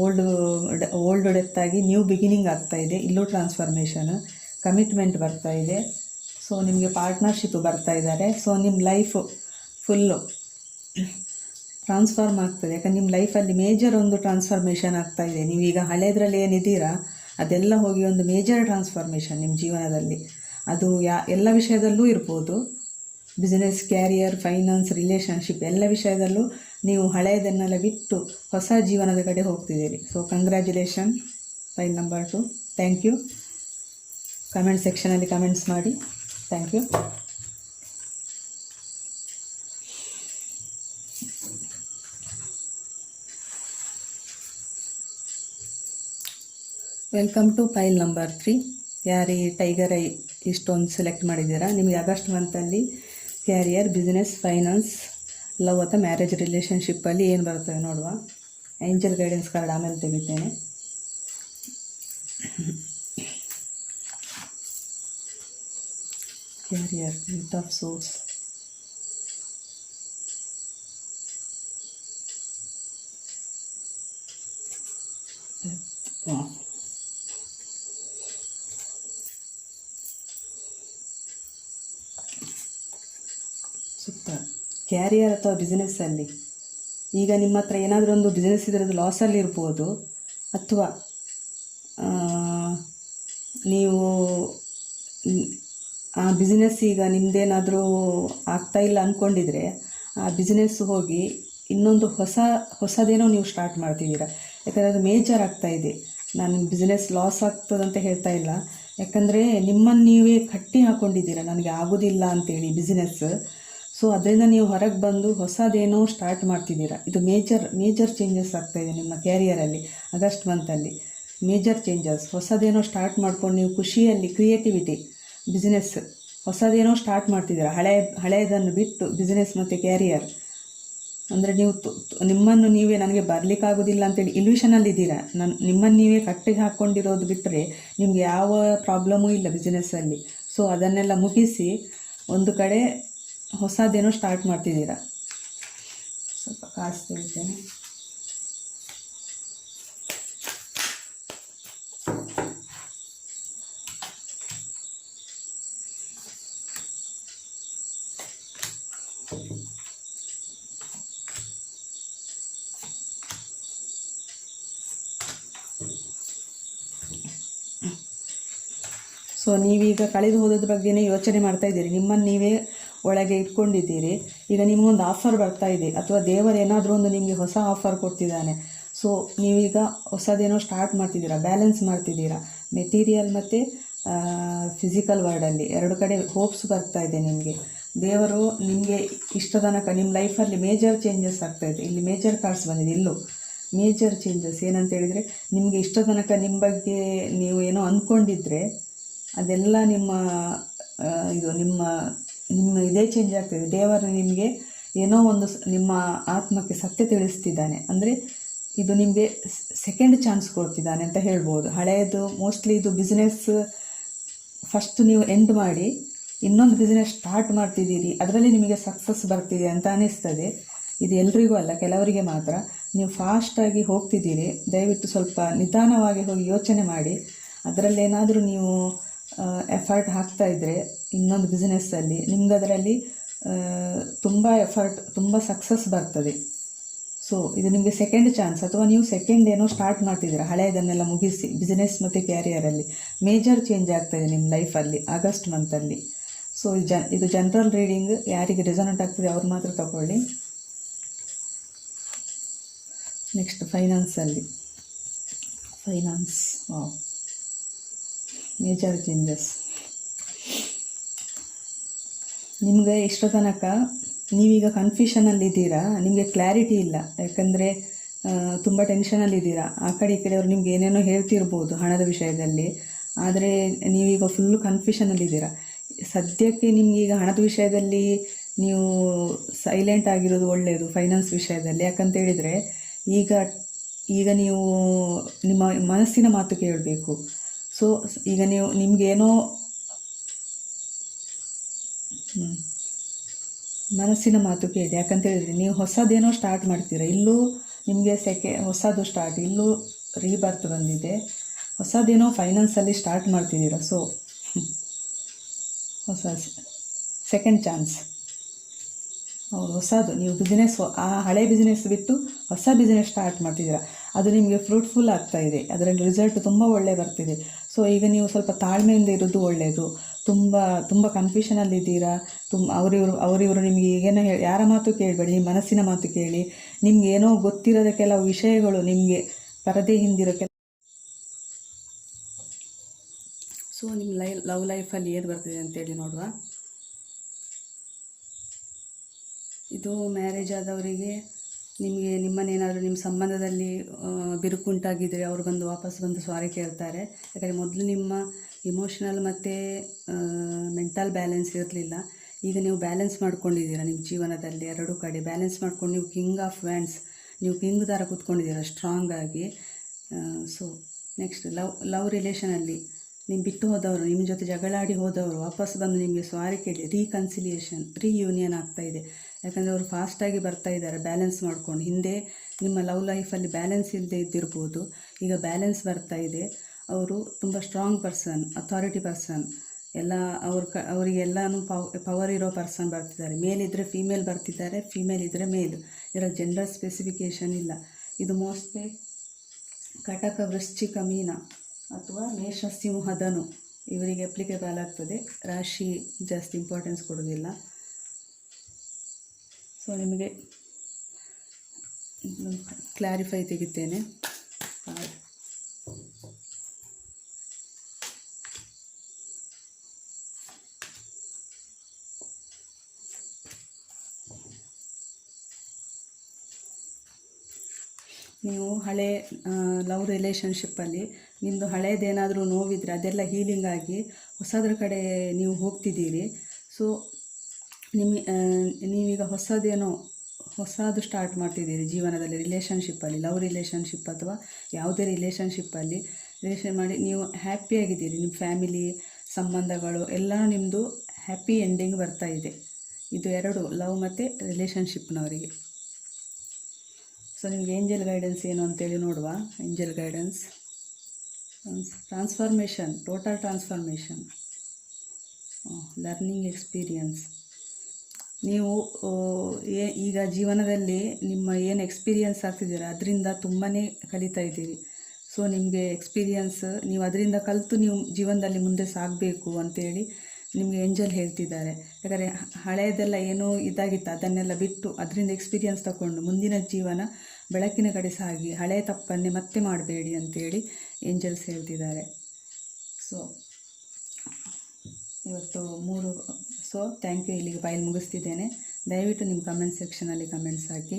ಓಲ್ಡ್ ಡೆತ್ ಆಗಿ ನ್ಯೂ ಬಿಗಿನಿಂಗ್ ಆಗ್ತಾ ಇದೆ, ಇಲ್ಲೂ ಟ್ರಾನ್ಸ್ಫರ್ಮೇಷನ್. ಕಮಿಟ್ಮೆಂಟ್ ಬರ್ತಾ ಇದೆ. ಸೊ ನಿಮಗೆ ಪಾರ್ಟ್ನರ್ಶಿಪ್ ಬರ್ತಾ ಇದ್ದಾರೆ. ಸೊ ನಿಮ್ಮ ಲೈಫು ಫುಲ್ಲು ಟ್ರಾನ್ಸ್ಫಾರ್ಮ್ ಆಗ್ತದೆ. ಯಾಕಂದ್ರೆ ನಿಮ್ಮ ಲೈಫಲ್ಲಿ ಮೇಜರ್ ಒಂದು ಟ್ರಾನ್ಸ್ಫಾರ್ಮೇಷನ್ ಆಗ್ತಾ ಇದೆ. ನೀವೀಗ ಹಳೇದ್ರಲ್ಲಿ ಏನಿದ್ದೀರಾ ಅದೆಲ್ಲ ಹೋಗಿ ಒಂದು ಮೇಜರ್ ಟ್ರಾನ್ಸ್ಫಾರ್ಮೇಷನ್ ನಿಮ್ಮ ಜೀವನದಲ್ಲಿ. ಅದು ಎಲ್ಲ ವಿಷಯದಲ್ಲೂ ಇರ್ಬೋದು, ಬಿಸ್ನೆಸ್, ಕ್ಯಾರಿಯರ್, ಫೈನಾನ್ಸ್, ರಿಲೇಷನ್ಶಿಪ್, ಎಲ್ಲ ವಿಷಯದಲ್ಲೂ ನೀವು ಹಳೆಯದನ್ನೆಲ್ಲ ಬಿಟ್ಟು ಹೊಸ ಜೀವನದ ಕಡೆ ಹೋಗ್ತಿದ್ದೀರಿ. So congratulation. Pile number 2. Thank you. Comment ಸೆಕ್ಷನಲ್ಲಿ ಕಮೆಂಟ್ಸ್ ಮಾಡಿ. Thank you. Welcome to file number 3. ಯಾರು ಈ ಟೈಗರ್ ಐ ಇಷ್ಟೊಂದು ಸೆಲೆಕ್ಟ್ ಮಾಡಿದ್ದೀರಾ, ನಿಮಗೆ ಆಗಸ್ಟ್ ಮಂತಲ್ಲಿ ಕ್ಯಾರಿಯರ್, ಬಿಸ್ನೆಸ್, ಫೈನಾನ್ಸ್, ಲವ್ ಅಥವಾ ಮ್ಯಾರೇಜ್ ರಿಲೇಷನ್ಶಿಪ್ಪಲ್ಲಿ ಏನು ಬರ್ತವೆ ನೋಡುವ. ಏಂಜಲ್ ಗೈಡೆನ್ಸ್ ಕಾರ್ಡ್ ಆಮೇಲೆ ತೆಗಿತೇನೆ. ಕ್ಯಾರಿಯರ್, ಏಟ್ ಆಫ್ ಸೋರ್ಸ್, ಸುತ್ತ ಕ್ಯಾರಿಯರ್ ಅಥವಾ ಬಿಸ್ನೆಸ್ಸಲ್ಲಿ ಈಗ ನಿಮ್ಮ ಹತ್ರ ಏನಾದರೂ ಒಂದು ಬಿಸ್ನೆಸ್ ಇದರದ್ದು ಲಾಸಲ್ಲಿ ಇರ್ಬೋದು, ಅಥವಾ ನೀವು ಆ ಬಿಸ್ನೆಸ್ ಈಗ ನಿಮ್ಮದೇನಾದರೂ ಆಗ್ತಾಯಿಲ್ಲ ಅಂದ್ಕೊಂಡಿದ್ರೆ ಆ ಬಿಸ್ನೆಸ್ ಹೋಗಿ ಇನ್ನೊಂದು ಹೊಸದೇನೋ ನೀವು ಸ್ಟಾರ್ಟ್ ಮಾಡ್ತಿದ್ದೀರಾ. ಯಾಕಂದರೆ ಅದು ಮೇಜರ್ ಆಗ್ತಾಯಿದೆ. ನಾನು ಬಿಸ್ನೆಸ್ ಲಾಸ್ ಆಗ್ತದಂತ ಹೇಳ್ತಾ ಇಲ್ಲ, ಯಾಕಂದರೆ ನಿಮ್ಮನ್ನು ನೀವೇ ಕಟ್ಟಿ ಹಾಕ್ಕೊಂಡಿದ್ದೀರಾ ನನಗೆ ಆಗೋದಿಲ್ಲ ಅಂತೇಳಿ ಬಿಸ್ನೆಸ್. ಸೊ ಅದರಿಂದ ನೀವು ಹೊರಗೆ ಬಂದು ಹೊಸದೇನೋ ಸ್ಟಾರ್ಟ್ ಮಾಡ್ತಿದ್ದೀರಾ. ಇದು ಮೇಜರ್ ಚೇಂಜಸ್ ಆಗ್ತಾಯಿದೆ ನಿಮ್ಮ ಕ್ಯಾರಿಯರಲ್ಲಿ. ಆಗಸ್ಟ್ ಮಂತಲ್ಲಿ ಮೇಜರ್ ಚೇಂಜಸ್, ಹೊಸದೇನೋ ಸ್ಟಾರ್ಟ್ ಮಾಡ್ಕೊಂಡು ನೀವು ಖುಷಿಯಲ್ಲಿ ಕ್ರಿಯೇಟಿವಿಟಿ, ಬಿಸ್ನೆಸ್ ಹೊಸದೇನೋ ಸ್ಟಾರ್ಟ್ ಮಾಡ್ತಿದ್ದೀರಾ. ಹಳೆಯದನ್ನು ಬಿಟ್ಟು ಬಿಸ್ನೆಸ್ ಮತ್ತು ಕ್ಯಾರಿಯರ್ ಅಂದರೆ ನೀವು ನಿಮ್ಮನ್ನು ನೀವೇ ನನಗೆ ಬರಲಿಕ್ಕಾಗೋದಿಲ್ಲ ಅಂತೇಳಿ ಇಲ್ಯೂಷನಲ್ಲಿದ್ದೀರಾ. ನಿಮ್ಮನ್ನು ನೀವೇ ಕಟ್ಟಿಗೆ ಹಾಕ್ಕೊಂಡಿರೋದು ಬಿಟ್ಟರೆ ನಿಮಗೆ ಯಾವ ಪ್ರಾಬ್ಲಮೂ ಇಲ್ಲ ಬಿಸ್ನೆಸ್ಸಲ್ಲಿ. ಸೊ ಅದನ್ನೆಲ್ಲ ಮುಗಿಸಿ ಒಂದು ಕಡೆ ಹೊಸದೇನೋ ಸ್ಟಾರ್ಟ್ ಮಾಡ್ತಿದ್ದೀರಾ. ಸ್ವಲ್ಪ ಕಾಸು ತೆಗಿತೇನೆ. ಸೊ ನೀವೀಗ ಕಳೆದು ಹೋದದ ಬಗ್ಗೆನೇ ಯೋಚನೆ ಮಾಡ್ತಾ ಇದ್ದೀರಿ, ನಿಮ್ಮನ್ನು ನೀವೇ ಒಳಗೆ ಇಟ್ಕೊಂಡಿದ್ದೀರಿ. ಈಗ ನಿಮಗೊಂದು ಆಫರ್ ಬರ್ತಾ ಇದೆ, ಅಥವಾ ದೇವರು ಏನಾದರೂ ಒಂದು ನಿಮಗೆ ಹೊಸ ಆಫರ್ ಕೊಡ್ತಿದ್ದಾನೆ. ಸೊ ನೀವೀಗ ಹೊಸದೇನೋ ಸ್ಟಾರ್ಟ್ ಮಾಡ್ತಿದ್ದೀರಾ, ಬ್ಯಾಲೆನ್ಸ್ ಮಾಡ್ತಿದ್ದೀರಾ. ಮೆಟೀರಿಯಲ್ ಮತ್ತು ಫಿಸಿಕಲ್ ವರ್ಲ್ಡಲ್ಲಿ ಎರಡು ಕಡೆ ಹೋಪ್ಸ್ ಬರ್ತಾ ಇದೆ ನಿಮಗೆ. ದೇವರು ನಿಮಗೆ ಇಷ್ಟ ತನಕ ನಿಮ್ಮ ಲೈಫಲ್ಲಿ ಮೇಜರ್ ಚೇಂಜಸ್ ಆಗ್ತಾಯಿದೆ. ಇಲ್ಲಿ ಮೇಜರ್ ಕಾರ್ಡ್ಸ್ ಬಂದಿದೆ. ಇಲ್ಲೂ ಮೇಜರ್ ಚೇಂಜಸ್ ಏನಂತ ಹೇಳಿದರೆ, ನಿಮಗೆ ಇಷ್ಟ ತನಕ ನಿಮ್ಮ ಬಗ್ಗೆ ನೀವು ಏನೋ ಅಂದ್ಕೊಂಡಿದ್ರೆ ಅದೆಲ್ಲ ನಿಮ್ಮ ಇದೇ ಚೇಂಜ್ ಆಗ್ತಾಯಿದೆ. ದೇವರು ನಿಮಗೆ ಏನೋ ಒಂದು ನಿಮ್ಮ ಆತ್ಮಕ್ಕೆ ಸತ್ಯ ತಿಳಿಸ್ತಿದ್ದಾನೆ. ಅಂದರೆ ಇದು ನಿಮಗೆ ಸೆಕೆಂಡ್ ಚಾನ್ಸ್ ಕೊಡ್ತಿದ್ದಾನೆ ಅಂತ ಹೇಳ್ಬೋದು. ಹಳೆಯದು ಮೋಸ್ಟ್ಲಿ ಇದು ಬಿಸ್ನೆಸ್ ಫಸ್ಟ್ ನೀವು ಎಂಡ್ ಮಾಡಿ ಇನ್ನೊಂದು ಬಿಸ್ನೆಸ್ ಸ್ಟಾರ್ಟ್ ಮಾಡ್ತಿದ್ದೀರಿ, ಅದರಲ್ಲಿ ನಿಮಗೆ ಸಕ್ಸಸ್ ಬರ್ತಿದೆ ಅಂತ ಅನ್ನಿಸ್ತದೆ. ಇದು ಎಲ್ರಿಗೂ ಅಲ್ಲ, ಕೆಲವರಿಗೆ ಮಾತ್ರ. ನೀವು ಫಾಸ್ಟಾಗಿ ಹೋಗ್ತಿದ್ದೀರಿ, ದಯವಿಟ್ಟು ಸ್ವಲ್ಪ ನಿಧಾನವಾಗಿ ಹೋಗಿ ಯೋಚನೆ ಮಾಡಿ. ಅದರಲ್ಲೇನಾದರೂ ನೀವು ಎಫರ್ಟ್ ಹಾಕ್ತಾಯಿದ್ರೆ ಇನ್ನೊಂದು ಬಿಸ್ನೆಸ್ಸಲ್ಲಿ ನಿಮ್ಗೆ ಅದರಲ್ಲಿ ತುಂಬ ಎಫರ್ಟ್, ತುಂಬ ಸಕ್ಸಸ್ ಬರ್ತದೆ. ಸೊ ಇದು ನಿಮಗೆ ಸೆಕೆಂಡ್ ಚಾನ್ಸ್, ಅಥವಾ ನೀವು ಸೆಕೆಂಡ್ ಏನೋ ಸ್ಟಾರ್ಟ್ ಮಾಡ್ತಿದ್ದೀರಾ ಹಳೆಯದನ್ನೆಲ್ಲ ಮುಗಿಸಿ. ಬಿಸ್ನೆಸ್ ಮತ್ತು ಕ್ಯಾರಿಯರಲ್ಲಿ ಮೇಜರ್ ಚೇಂಜ್ ಆಗ್ತಾಯಿದೆ ನಿಮ್ಮ ಲೈಫಲ್ಲಿ ಆಗಸ್ಟ್ ಮಂತಲ್ಲಿ. ಸೊ ಇದು ಜನರಲ್ ರೀಡಿಂಗ್. ಯಾರಿಗೆ ರೆಸೊನೇಟ್ ಆಗ್ತದೆ ಅವ್ರು ಮಾತ್ರ ತಗೊಳ್ಳಿ. ನೆಕ್ಸ್ಟ್ ಫೈನಾನ್ಸಲ್ಲಿ, ಫೈನಾನ್ಸ್ ಮೇಜರ್ ಚೇಂಜಸ್. ನಿಮಗೆ ಇಷ್ಟ ತನಕ ನೀವೀಗ ಕನ್ಫ್ಯೂಷನಲ್ಲಿದ್ದೀರಾ, ನಿಮಗೆ ಕ್ಲಾರಿಟಿ ಇಲ್ಲ. ಯಾಕಂದರೆ ತುಂಬ ಟೆನ್ಷನಲ್ಲಿದ್ದೀರಾ. ಆ ಕಡೆ ಈ ಕಡೆಯವರು ನಿಮ್ಗೆ ಏನೇನೋ ಹೇಳ್ತಿರ್ಬೋದು ಹಣದ ವಿಷಯದಲ್ಲಿ, ಆದರೆ ನೀವೀಗ ಫುಲ್ಲು ಕನ್ಫ್ಯೂಷನಲ್ಲಿದ್ದೀರಾ. ಸದ್ಯಕ್ಕೆ ನಿಮಗೀಗ ಹಣದ ವಿಷಯದಲ್ಲಿ ನೀವು ಸೈಲೆಂಟ್ ಆಗಿರೋದು ಒಳ್ಳೆಯದು ಫೈನಾನ್ಸ್ ವಿಷಯದಲ್ಲಿ. ಯಾಕಂತ ಹೇಳಿದರೆ ಈಗ ನೀವು ನಿಮ್ಮ ಮನಸ್ಸಿನ ಮಾತು ಕೇಳಬೇಕು. ಸೊ ಈಗ ನಿಮಗೇನೋ ಮನಸ್ಸಿನ ಮಾತು ಕೇಳಿ. ಯಾಕಂತ ಹೇಳಿದರೆ ನೀವು ಹೊಸದೇನೋ ಸ್ಟಾರ್ಟ್ ಮಾಡ್ತೀರಾ. ಇಲ್ಲೂ ನಿಮಗೆ ಹೊಸದು ಸ್ಟಾರ್ಟ್, ಇಲ್ಲೂ ರೀಬರ್ತ್ ಬಂದಿದೆ. ಹೊಸದೇನೋ ಫೈನಾನ್ಸಲ್ಲಿ ಸ್ಟಾರ್ಟ್ ಮಾಡ್ತಿದ್ದೀರಾ. ಸೊ ಹೊಸ ಸೆಕೆಂಡ್ ಚಾನ್ಸ್. ಹೌದು, ಹೊಸದು ನೀವು ಬಿಸ್ನೆಸ್, ಆ ಹಳೆ ಬಿಸ್ನೆಸ್ ಬಿಟ್ಟು ಹೊಸ ಬಿಸ್ನೆಸ್ ಸ್ಟಾರ್ಟ್ ಮಾಡ್ತಿದ್ದೀರಾ. ಅದು ನಿಮಗೆ ಫ್ರೂಟ್ಫುಲ್ ಆಗ್ತಾಯಿದೆ, ಅದರಲ್ಲಿ ರಿಸಲ್ಟ್ ತುಂಬ ಒಳ್ಳೆ ಬರ್ತಿದೆ. ಸೊ ಈಗ ನೀವು ಸ್ವಲ್ಪ ತಾಳ್ಮೆಯಿಂದ ಇರೋದು ಒಳ್ಳೆಯದು. ತುಂಬ ಕನ್ಫ್ಯೂಷನಲ್ಲಿದ್ದೀರಾ. ಅವರಿವರು ನಿಮಗೆ ಈಗೇನೋ ಯಾರ ಮಾತು ಕೇಳಬೇಡಿ, ನಿಮ್ಮ ಮನಸ್ಸಿನ ಮಾತು ಕೇಳಿ. ನಿಮ್ಗೆ ಏನೋ ಗೊತ್ತಿರೋದ ಕೆಲವು ವಿಷಯಗಳು ನಿಮಗೆ ಪರದೆ ಹಿಂದಿರೋ ಸೊ ನಿಮ್ಮ ಲವ್ ಲೈಫಲ್ಲಿ ಏನು ಬರ್ತಿದೆ ಅಂತೇಳಿ ನೋಡುವ. ಇದು ಮ್ಯಾರೇಜ್ ಆದವರಿಗೆ ನಿಮಗೆ ನಿಮ್ಮನ್ನೇನಾದರೂ ನಿಮ್ಮ ಸಂಬಂಧದಲ್ಲಿ ಬಿರುಕುಂಟಾಗಿದ್ದರೆ ಅವರು ಬಂದು ವಾಪಸ್ ಬಂದು ಸಾರಿ ಕೇಳ್ತಾರೆ. ಯಾಕಂದರೆ ಮೊದಲು ನಿಮ್ಮ ಇಮೋಷ್ನಲ್ ಮತ್ತು ಮೆಂಟಲ್ ಬ್ಯಾಲೆನ್ಸ್ ಇರಲಿಲ್ಲ. ಈಗ ನೀವು ಬ್ಯಾಲೆನ್ಸ್ ಮಾಡ್ಕೊಂಡಿದ್ದೀರಾ ನಿಮ್ಮ ಜೀವನದಲ್ಲಿ, ಎರಡೂ ಕಡೆ ಬ್ಯಾಲೆನ್ಸ್ ಮಾಡ್ಕೊಂಡು ನೀವು ಕಿಂಗ್ ಆಫ್ ವ್ಯಾಂಡ್ಸ್, ನೀವು ಕಿಂಗ್ ಥರ ಕೂತ್ಕೊಂಡಿದ್ದೀರಾ ಸ್ಟ್ರಾಂಗ್ ಆಗಿ. ಸೊ ನೆಕ್ಸ್ಟ್ ಲವ್ ರಿಲೇಷನಲ್ಲಿ ನಿಮ್ಮ ಬಿಟ್ಟು ಹೋದವರು, ನಿಮ್ಮ ಜೊತೆ ಜಗಳಾಡಿ ಹೋದವರು ವಾಪಸ್ ಬಂದು ನಿಮಗೆ ಸಾರಿ ಕೇಳಿ ರೀಯೂನಿಯನ್ ಆಗ್ತಾಯಿದೆ. ಯಾಕಂದರೆ ಅವರು ಫಾಸ್ಟಾಗಿ ಬರ್ತಾ ಇದ್ದಾರೆ ಬ್ಯಾಲೆನ್ಸ್ ಮಾಡ್ಕೊಂಡು. ಹಿಂದೆ ನಿಮ್ಮ ಲವ್ ಲೈಫಲ್ಲಿ ಬ್ಯಾಲೆನ್ಸ್ ಇಲ್ಲದೆ ಇದ್ದಿರ್ಬೋದು, ಈಗ ಬ್ಯಾಲೆನ್ಸ್ ಬರ್ತಾ ಇದೆ. ಅವರು ತುಂಬ ಸ್ಟ್ರಾಂಗ್ ಪರ್ಸನ್, ಅಥಾರಿಟಿ ಪರ್ಸನ್, ಎಲ್ಲ ಅವರಿಗೆಲ್ಲನೂ ಪವರ್ ಇರೋ ಪರ್ಸನ್ ಬರ್ತಿದ್ದಾರೆ. ಮೇಲ್ ಇದ್ದರೆ ಫೀಮೇಲ್ ಬರ್ತಿದ್ದಾರೆ, ಫೀಮೇಲ್ ಇದ್ದರೆ ಮೇಲ್. ಇದರ ಜೆಂಡರ್ ಸ್ಪೆಸಿಫಿಕೇಷನ್ ಇಲ್ಲ. ಇದು ಮೋಸ್ಟ್ಲಿ ಕಟಕ, ವೃಶ್ಚಿಕ, ಮೀನ ಅಥವಾ ಮೇಷ, ಸಿಂಹ, ಧನು ಇವರಿಗೆ ಅಪ್ಲಿಕೇಬಲ್ ಆಗ್ತದೆ. ರಾಶಿ ಜಾಸ್ತಿ ಇಂಪಾರ್ಟೆನ್ಸ್ ಕೊಡೋದಿಲ್ಲ. ಸೊ ನಿಮಗೆ ಕ್ಲಾರಿಫೈ ತೆಗಿತೇನೆ. ನೀವು ಹಳೆ ಲವ್ ರಿಲೇಷನ್ಶಿಪ್ಪಲ್ಲಿ ನಿಮ್ಮದು ಹಳೇದೇನಾದರೂ ನೋವಿದ್ರೆ ಅದೆಲ್ಲ ಹೀಲಿಂಗ್ ಆಗಿ ಹೊಸದ್ರ ಕಡೆ ನೀವು ಹೋಗ್ತಿದ್ದೀರಿ. ಸೊ ನೀವೀಗ ಹೊಸದು ಸ್ಟಾರ್ಟ್ ಮಾಡ್ತಿದ್ದೀರಿ ಜೀವನದಲ್ಲಿ, ರಿಲೇಷನ್ಶಿಪ್ಪಲ್ಲಿ, ಲವ್ ರಿಲೇಷನ್ಶಿಪ್ ಅಥವಾ ಯಾವುದೇ ರಿಲೇಷನ್ಶಿಪ್ಪಲ್ಲಿ ರಿಲೇಷನ್ ಮಾಡಿ ನೀವು ಹ್ಯಾಪಿಯಾಗಿದ್ದೀರಿ. ನಿಮ್ಮ ಫ್ಯಾಮಿಲಿ ಸಂಬಂಧಗಳು ಎಲ್ಲ ನಿಮ್ಮದು ಹ್ಯಾಪಿ ಎಂಡಿಂಗ್ ಬರ್ತಾ ಇದೆ. ಇದು ಎರಡು ಲವ್ ಮತ್ತು ರಿಲೇಷನ್ಶಿಪ್ನವರಿಗೆ. ಸೊ ನಿಮಗೆ ಏಂಜಲ್ ಗೈಡೆನ್ಸ್ ಏನು ಅಂತೇಳಿ ನೋಡುವ. Angel guidance, transformation, total transformation, learning experience. ನೀವು ಈಗ ಜೀವನದಲ್ಲಿ ನಿಮ್ಮ ಏನು ಎಕ್ಸ್ಪೀರಿಯನ್ಸ್ ಆಗ್ತಿದ್ದೀರ ಅದರಿಂದ ತುಂಬಾ ಕಲಿತಾ ಇದ್ದೀರಿ. ಸೊ ನಿಮಗೆ ಎಕ್ಸ್ಪೀರಿಯನ್ಸ್, ನೀವು ಅದರಿಂದ ಕಲಿತು ನೀವು ಜೀವನದಲ್ಲಿ ಮುಂದೆ ಸಾಗಬೇಕು ಅಂತೇಳಿ ನಿಮಗೆ ಏಂಜಲ್ ಹೇಳ್ತಿದ್ದಾರೆ. ಯಾಕಂದರೆ ಹಳೆಯದೆಲ್ಲ ಏನೋ ಇದಾಗಿತ್ತು ಅದನ್ನೆಲ್ಲ ಬಿಟ್ಟು ಅದರಿಂದ ಎಕ್ಸ್ಪೀರಿಯನ್ಸ್ ತಗೊಂಡು ಮುಂದಿನ ಜೀವನ ಬೆಳಕಿನ ಕಡೆ ಸಾಗಿ, ಹಳೆಯ ತಪ್ಪನ್ನೇ ಮತ್ತೆ ಮಾಡಬೇಡಿ ಅಂತೇಳಿ ಏಂಜಲ್ಸ್ ಹೇಳ್ತಿದ್ದಾರೆ. ಸೊ ಇವತ್ತು 3. So thank you. ಇಲ್ಲಿಗೆ ಫೈಲ್ ಮುಗಿಸ್ತಿದ್ದೇನೆ. ದಯವಿಟ್ಟು ನಿಮ್ಮ ಕಮೆಂಟ್ ಸೆಕ್ಷನಲ್ಲಿ ಕಮೆಂಟ್ಸ್ ಹಾಕಿ.